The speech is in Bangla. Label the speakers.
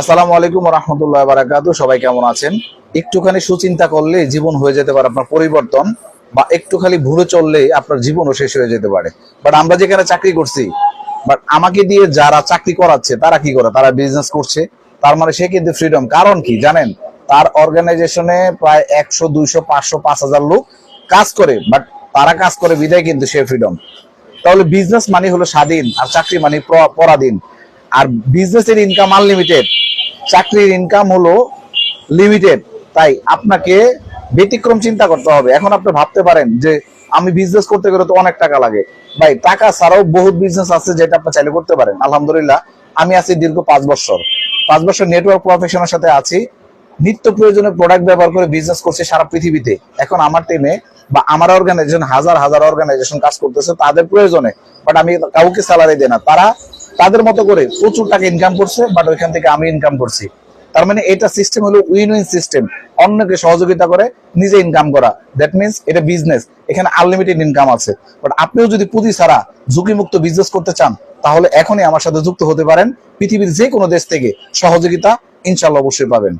Speaker 1: আসসালামু আলাইকুম ওয়া রাহমাতুল্লাহি ওয়া বারাকাতুহু। সবাই কেমন আছেন? একটুখানি সুচিন্তা করলে জীবন হয়ে যেতে পারে আপনার পরিবর্তন, বা একটু খালি ভুলে চললে আপনার জীবনও শেষ হয়ে যেতে পারে। বাট আমরা যেখানে চাকরি করছি, বাট আমাকে দিয়ে যারা চাকরি করাচ্ছে তারা কি করে? তারা বিজনেস করছে। তার মানে সে কিন্তু ফ্রিডম। কারণ কি জানেন? তার অর্গানাইজেশনে প্রায় 100 200 500 5000 লোক কাজ করে, বাট তারা কাজ করে বিদায় কিন্তু সে ফ্রিডম। তাহলে বিজনেস মানে হলো স্বাধীন, আর চাকরি মানে পরাধীন। আর বিজনেসের ইনকাম আনলিমিটেড, চাকরির ইনকাম হলো লিমিটেড। তাই আপনাকে ব্যতিক্রম চিন্তা করতে হবে। এখন আপনি ভাবতে পারেন যে আমি বিজনেস করতে গেলে তো অনেক টাকা লাগে। ভাই, টাকা ছাড়াও বহুত বিজনেস আছে যেটা আপনি চাইলে করতে পারেন। আলহামদুলিল্লাহ, আমি আছি দীর্ঘ 5 বছর। 5 বছর নেটওয়ার্ক প্রফেশনের সাথে আছি। নিত্য প্রয়োজনীয় প্রোডাক্ট ব্যবহার করে বিজনেস করছে সারা পৃথিবীতে। এখন আমার টিমে বা আমার অর্গানাইজেশন হাজার হাজার অর্গানাইজেশন কাজ করতেছে তাদের প্রয়োজনে। বাট আমি কাউকে স্যালারি দেই না। তারা তাদের মতো করে প্রচুর টাকা ইনকাম করছে, বাট ওইখান থেকে আমি ইনকাম করছি। তার মানে এটা সিস্টেম হলো উইন উইন সিস্টেম। অন্যকে সহযোগিতা করে নিজে ইনকাম করা, দ্যাট মিনস এটা বিজনেস। এখানে আনলিমিটেড ইনকাম আছে। বাট আপনিও যদি পুঁজি ছাড়া ঝুঁকিমুক্ত বিজনেস করতে চান, তাহলে এখনই আমার সাথে যুক্ত হতে পারেন। পৃথিবীর যে কোনো দেশ থেকে সহযোগিতা ইনশাল্লাহ অবশ্যই পাবেন।